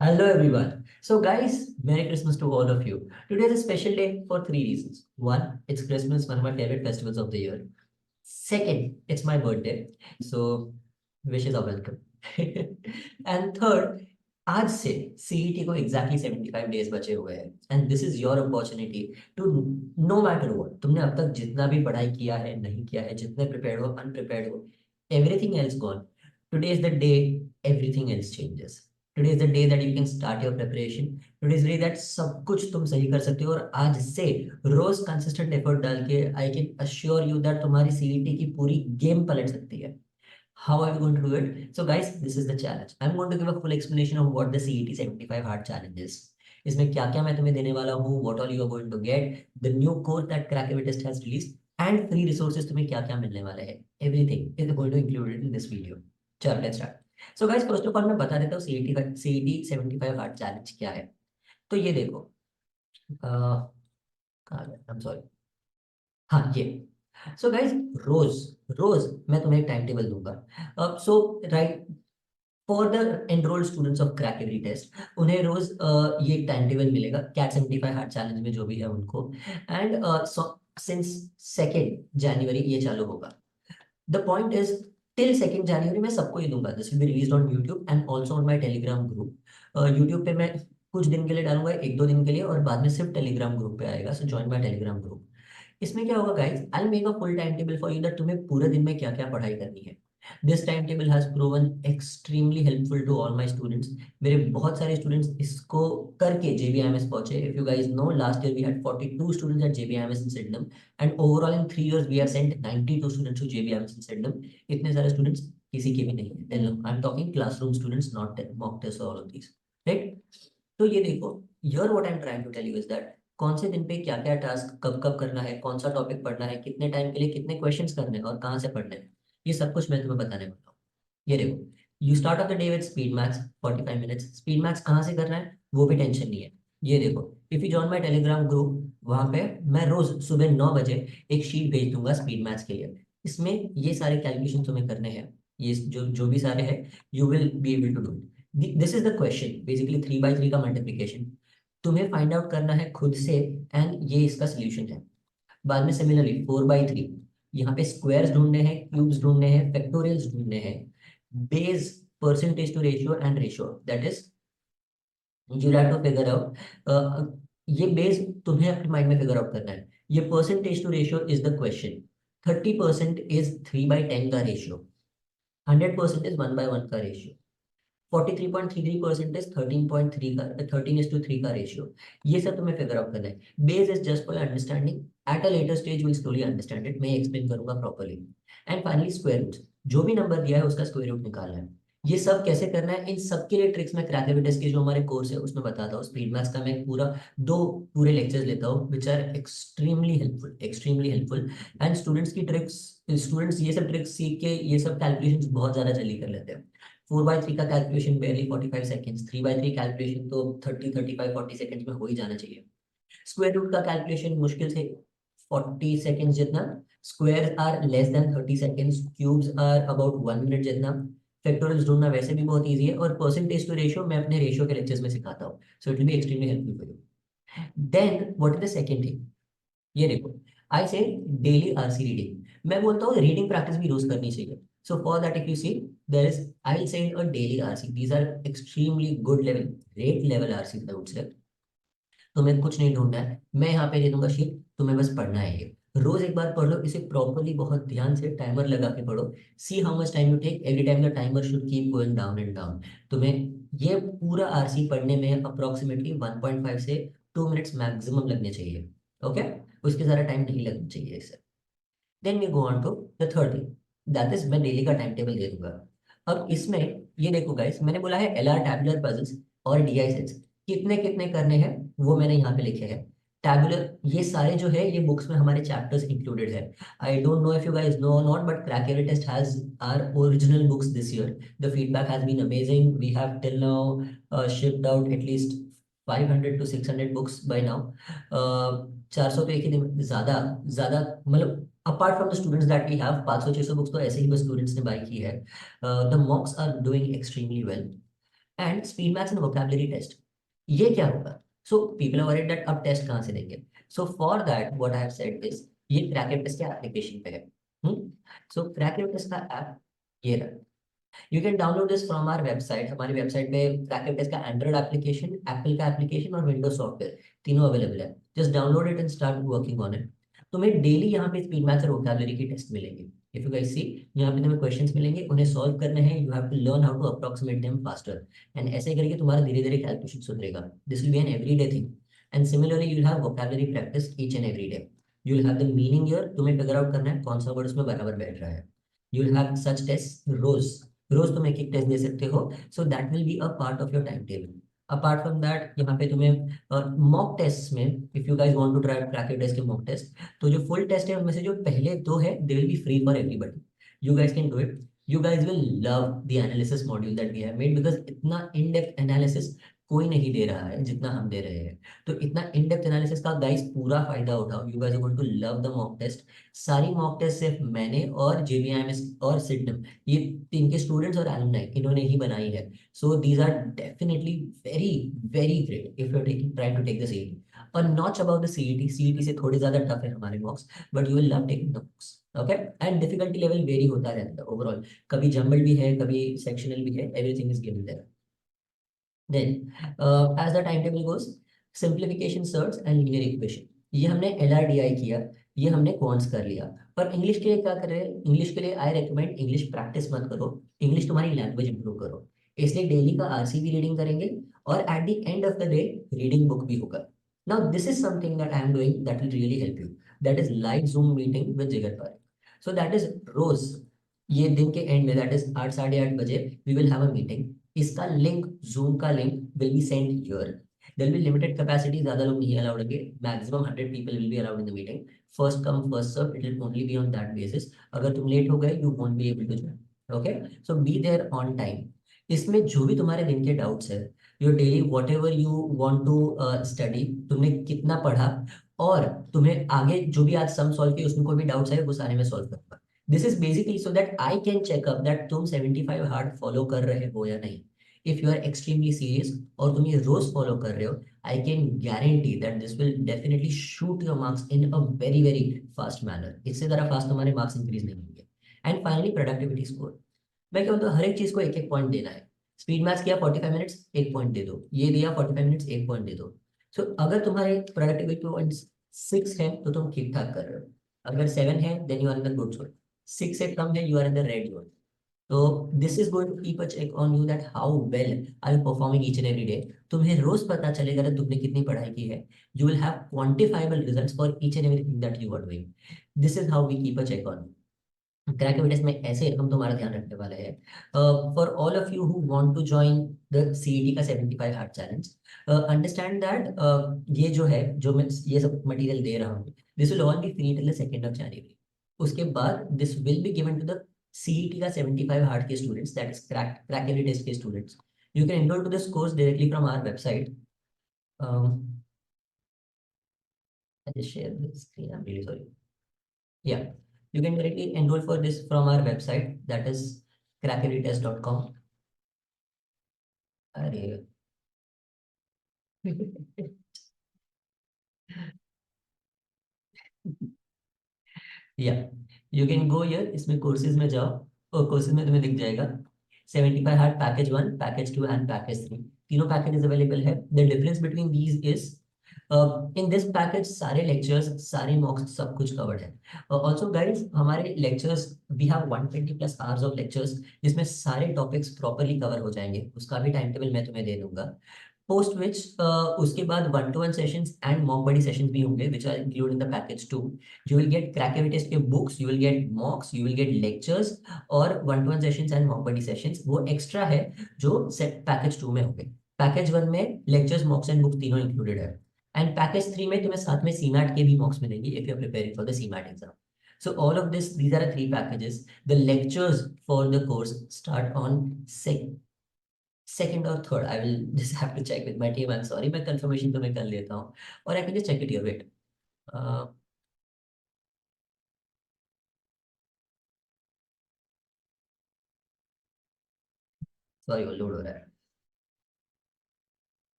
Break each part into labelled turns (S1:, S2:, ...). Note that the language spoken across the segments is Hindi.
S1: Hello everyone. So guys, Merry Christmas to all of you. Today is a special day for three reasons. One, it's Christmas, one of my favorite festivals of the year. Second, it's my birthday. So wishes are welcome. And third, आज से CET को exactly 75 days बचे हुए हैं and this is your opportunity to no matter what तुमने अब तक जितना भी पढ़ाई किया है नहीं किया है जितने prepared हो unprepared हो everything else gone. Today is the day everything else changes. Today is the day that you can start your preparation. Today is the day that सब कुछ तुम सही कर सकते हो और आज से रोज कंसिस्टेंट एफर्ट डाल के I can assure you that तुम्हारी सीईटी की पूरी गेम पलट सकती है. How are you going to do it? So guys, this is the challenge. I'm going to give a full explanation of what the CET 75 hard challenge is. इसमें क्या क्या मैं तुम्हें देने वाला हूँ, what all you are going to get, the new course that Crackaway Test has released, and free resources तुम्हें क्या क्या मिलने वाला है. Everything is going to include it in this video. चलो let's start. So guys, first of all मैं बता देता हूँ CET 75 hard challenge क्या है. तो ये देखो, कहाँ गया? I'm sorry. हाँ ये. सो गाइज, रोज रोज मैं तुम्हें एक टाइम टेबल दूंगा. So right, for the enrolled students of crack every test उन्हें रोज ये एक टाइम टेबल मिलेगा कैट 75 हार्ट चैलेंज में जो भी है उनको. एंड सिंस 2 जनवरी ये चालू होगा. द पॉइंट इज टिल 2 जनवरी मैं सबको ये दूंगा. This will be released on YouTube and also on my Telegram group. YouTube पे मैं कुछ दिन के लिए डालूंगा, 1-2 दिन के लिए, और बाद में सिर्फ टेलीग्राम ग्रुप पे आएगा. So join my Telegram group. इसमें क्या होगा guys, I make a full time table for you that तुम्हें पूरे दिन में क्या क्या पढ़ाई करनी है. This time table has proven extremely helpful to all my students. मेरे बहुत सारे स्टूडेंट्स इसको करके जेबीआईएमएस पहुंचे. If you guys know, last year we had 42 students at JBIMS in Sydenham and overall in 3 years we have sent 92 students to JBIMS in Sydenham. इतने सारे स्टूडेंट्स किसी के भी नहीं है. I am talking classroom students, not mock test और ऑल ऑफ दिस, राइट. तो ये देखो, here what I am trying to tell you is that कौन से दिन पे क्या क्या टास्क कब कब करना है, कौन सा टॉपिक पढ़ना है, कितने टाइम के लिए कितने क्वेश्चंस करने हैं और कहाँ से पढ़ने हैं, ये सब कुछ मैं तुम्हें बताने वाला हूँ. ये देखो, you start of the day with speed maths 45 minutes. Speed maths कहाँ से करना है वो भी टेंशन नहीं है. ये देखो, if you join my Telegram group, वहां पे मैं रोज सुबह 9 बजे एक शीट भेज दूंगा स्पीड मैथ्स के लिए. इसमें ये सारे कैलकुलेशन तुम्हें करने हैं. ये जो जो भी सारे हैं, you will be able to do. This is the question, basically 3 by 3 का मल्टीप्लीकेशन तुम्हें फाइंड आउट करना है खुद से एंड ये इसका सोल्यूशन है. बाद में सिमिलरली 4 by 3, यहाँ पे स्क्वायर्स ढूंढने हैं, क्यूब्स ढूंढने हैं, फैक्टोरियल्स ढूंढने हैं, base, percentage to ratio and ratio, that is you have to figure out. ये बेस तुम्हें अपने माइंड में फिगर आउट करना है. ये percentage to ratio is the question. 30% is 3/10 का रेशियो. 100% इज 1/1 का रेशियो. 43.33% इज 13.3 का 13:3 का रेशियो. ये सब तुम्हें फिगर आउट करना है. Base is just for understanding. At a later stage will slowly understand it. मैं एक्सप्लेन करूंगा properly. And finally square root, जो भी नंबर दिया है उसका स्क्वायर रूट निकालना है. ये सब कैसे करना है, इन सब के लिए ट्रिक्स मैं क्रैक एविडेंस के जो हमारे कोर्स है उसमें बताता हूँ. स्पीड मैथ्स का मैं पूरा 2 पूरे लेक्चर्स लेता हूँ which are extremely helpful, extremely helpful. And students की ट्रिक्स, स्टूडेंट्स ये सब ट्रिक्स सीख के ये सब कैलकुलेशंस बहुत ज्यादा जल्दी कर लेते हैं. 4 by 3 का calculation barely 45 seconds. 3 by 3 calculation तो 30, 35, 40 सेकेंड्स में हो ही जाना चाहिए. स्क्वायर रूट का कैलकुलेशन मुश्किल से 40 सेकेंड्स जितना. Square are less than 30 seconds. Cubes are about 1 minute जितना. फैक्टोरियल्स ढूंढना वैसे भी बहुत ईजी है. और परसेंटेज टू रेशियो मैं अपने रेशियो के लेक्चर्स में सिखाता हूँ. So it will be extremely helpful for you. Then what is the second thing, ये देखो, आई से डेली आरसी रीडिंग. मैं बोलता हूँ रीडिंग प्रैक्टिस भी रोज करनी चाहिए. So for that if you see, there is, I will send a daily RC. These are extremely good level, great level RC I would say. तुम्हें कुछ नहीं ढूंढना है, मैं यहाँ पे दे दूंगा शीट, तुम्हें बस पढ़ना है. ये रोज एक बार पढ़ लो इसे प्रॉपरली, बहुत ध्यान से टाइमर लगा के पढ़ो. See how much time you take. Every time the timer should keep going down and down. तुम्हें ये पूरा आरसी पढ़ने में अप्रोक्सीमेटली 1.5 से 2 मिनट्स मैक्सिमम लगने चाहिए. ओके, उसके ज़्यादा टाइम नहीं लगना चाहिए इससे. Then we go on to the third thing, that is मैं डेली का टाइम टेबल दे दूंगा. अब इसमें ये देखो गाइस, मैंने बोला है एलआर टैबुलर पजल्स और डीआई सेट्स कितने कितने करने हैं वो मैंने यहाँ पे लिखे हैं. टैबुलर ये सारे जो है ये बुक्स में हमारे चैप्टर्स इंक्लूडेड है. I don't know if you guys know और not, but crack every test has our original books this year. The feedback has been amazing. We have till now shipped out at least 500 to 600 books by now. 400 तो एक ही दिन में, ज्यादा ज्यादा मतलब apart from the students that we have 500-600 books तो ऐसे ही बस स्टूडेंट्स ने बाय की है. The मॉक्स are doing extremely well. And speed maths and vocabulary test. ये क्या होगा? So people are worried that अब टेस्ट कहाँ से देंगे? So for that what I have said is, ये क्रैक टेस्ट के एप्लीकेशन पे है। सो क्रैक टेस्ट का ऐप ये रहा। You can download this from our website. हमारी वेबसाइट पे क्रैक टेस्ट का एंड्रॉइड एप्लीकेशन, एप्पल का एप्लीकेशन और विंडोज सॉफ्टवेयर तीनों अवेलेबल है। Just download it and start working on it. तुम्हें डेली यहाँ पे स्पीड मैथ्स और वोकैबुलरी की टेस्ट मिलेंगे। इफ यू गाइस सी, यहाँ पे तुम्हें क्वेश्चंस मिलेंगे, उन्हें सॉल्व करने हैं। You have to learn how to approximate them faster, and ऐसे करके तुम्हारा धीरे धीरे कैलकुलेशन सुधरेगा। This will be an everyday thing. And similarly you will have vocabulary practice each and every day. You will have the meaning here, तुम्हें फिगर आउट करना है कौन सा वर्ड उसमें बराबर बैठ रहा है। You will have such test रोज। रोज तुम एक एक टेस्ट दे सकते हो। So that will be a part of your time table. Apart from that, यहाँ पे तुम्हें मॉक टेस्ट में, if you guys want to try crack test के मॉक टेस्ट, तो जो फुल टेस्ट है उनमें से जो पहले दो है they will be free for everybody. You guys can do it. You guys will love the analysis module that we have made, because इतना इन डेप्थ एनालिसिस कोई नहीं दे रहा है जितना हम दे रहे हैं। तो इतना इन डेप्थ एनालिसिस का गाइस पूरा फायदा उठाओ। You guys are going to love the mock test. सारी मॉक टेस्ट सिर्फ मैंने और जेबीआईएमएस और सिडनम, ये तीन के स्टूडेंट्स और एलुमनाई, इन्होंने ही बनाई है। So these are definitely very very great if you are taking trying to take the CET. और not about the CET, CET से थोड़े ज्यादा टफ है हमारे mocks, but you will love taking the mocks. Okay. And difficulty level vary होता रहता है ओवरऑल। कभी जंबल भी है, कभी सेक्शनल भी है, everything is given there. Then, as the timetable goes, simplification starts and linear equation, ये हमने एलआरडीआई किया, ये हमने क्वांट्स कर लिया। पर इंग्लिश के लिए क्या कर रहे हैं? इंग्लिश के लिए आई रेकमेंड इंग्लिश प्रैक्टिस मत करो, इंग्लिश तुम्हारी लैंग्वेज इंप्रूव करो। इसलिए डेली का आरसीबी रीडिंग करेंगे, और at the end of the day reading book भी होगा। Now this is something that I am doing that will really help you. That is live zoom meeting with जिगर Parekh. So that is rose, ये दिन के एंड में, दैट इज 8 साढ़े 8 बजे, we will have a meeting. इसका लिंक, जूम का link will be send here. There will be limited capacity, ज्यादा लोग नहीं अलाउड होंगे। Maximum 100 people will be allowed in the meeting. First come first serve, it will only be on that basis. अगर तुम लेट हो गए, you won't be able to join. Okay. So be there on time. इसमें जो भी तुम्हारे दिन के डाउट्स है, your daily whatever you want to study, तुमने कितना पढ़ा, और तुम्हें आगे जो भी आज सम सॉल्व किए उसमें कोई भी डाउट्स है, वो सारे मैं सॉल्व करूंगा। This is basically so that I can checkup that तुम 75 हार्ड फॉलो कर रहे हो या नहीं। If you are extremely serious और तुम ये रोज फॉलो कर रहे हो, I can guarantee that this will definitely shoot your marks in a very very fast manner. इससे जरा फास्ट तुम्हारे मार्क्स इंक्रीज नहीं होंगे। And finally productivity score. मैं क्या बोलता हूँ, हर एक चीज को एक एक पॉइंट देना है। स्पीड मैथ्स किया 45 मिनट्स, एक पॉइंट दे दो। ये दिया 45 मिनट्स, एक पॉइंट दे दो। सो अगर तुम्हारे प्रोडक्टिविटी पॉइंट 6 है तो तुम ठीक ठाक कर रहे हो। अगर 7 है then you are in the good zone. 6 से कम है, you are in the red zone. तो this is going to keep a check on you that how well are you performing each and every day. तुम्हें रोज पता चलेगा कि तुमने कितनी पढ़ाई की है। You will have quantifiable results for each and everything that you are doing. This is how we keep a check on. Crack Test में ऐसे हम तुम्हारा ध्यान रखने वाले हैं। For all of you who want to join the CET का 75 हार्ड चैलेंज, अंडरस्टैंड दैट ये जो है, जो मैं ये सब मटेरियल दे रहा हूँ, this will all be free till the 2 January. उसके बाद this will be given to the CET का 75 हार्ड के students, that is crack test के students. You can enroll to this course directly from our website. I just share the screen. I'm really sorry. Yeah, you can directly enroll for this from our website, that is crackerytest.com. अरे या, यू कैन गो हियर, इसमें कोर्सेज में जाओ, और कोर्सेज में तुम्हें दिख जाएगा 75 hard package 1, package 2 and package 3। तीनों पैकेजेस अवेलेबल है। The difference between these is, in this package सारे लेक्चर्स, सारे मॉक्स, सब कुछ कवर्ड है। ऑल्सो गाइज, हमारे lectures, we have 120 plus hours of lectures, जिसमें सारे टॉपिक्स प्रॉपरली कवर हो जाएंगे। उसका भी टाइम टेबल मैं तुम्हें दे दूंगा। पोस्ट विच उसके बाद 1-to-1 sessions and mock buddy sessions भी होंगे, which are include in the package 2। you will get Crack test के books, you will get mocks, you will get lectures, और 1-to-1 sessions and mock buddy sessions वो एक्स्ट्रा है, जो सेट पैकेज 2 में होंगे। पैकेज 1 में लेक्चर्स, मॉक्स एंड बुक तीनों इंक्लूडेड है। एंड पैकेज 3 में तुम्हें साथ में सीमैट के भी मॉक्स मिलेंगे if you are preparing for the CMAT exam. So all of this, these are the 3 packages. The lectures for the course start on second or third. I will just have to check with my team. I'm sorry, मैं confirmation तो मैं कर लेता हूँ, और I can just check it here. Wait. Uh, sorry, वो लोड हो रहा है।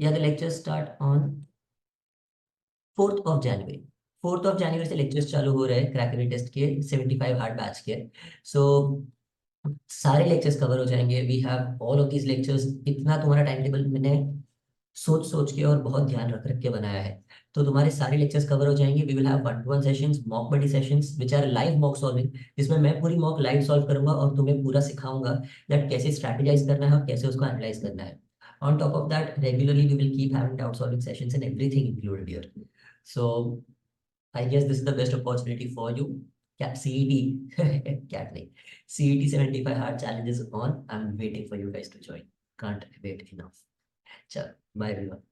S1: Yeah, the lectures start on 4th of January. 4th of January से लेक्चर्स चालू हो रहे हैं क्रैकरी टेस्ट के 75 हार्ड बैच के. सो सारे लेक्चर्स कवर हो जाएंगे. We have all of these lectures. इतना तुम्हारा टाइम टेबल मैंने सोच सोच के और बहुत ध्यान रख रख के बनाया है. तो तुम्हारे सारे लेक्चर्स कवर हो जाएंगे. We will have 1-to-1 sessions, mock buddy sessions which are live mock solving, जिसमें मैं पूरी मॉक लाइव सॉल्व करूंगा और तुम्हें पूरा सिखाऊंगा दैट कैसे स्ट्रैटेजाइज करना है और कैसे उसको एनालाइज करना है. On top of that, regularly we will keep having doubt solving sessions and everything included here. So I guess this is the best opportunity for you. Cap CET, cat नहीं, CET 75 hard challenges on. I'm waiting for you guys to join. Can't wait enough. Chalo, bye everyone.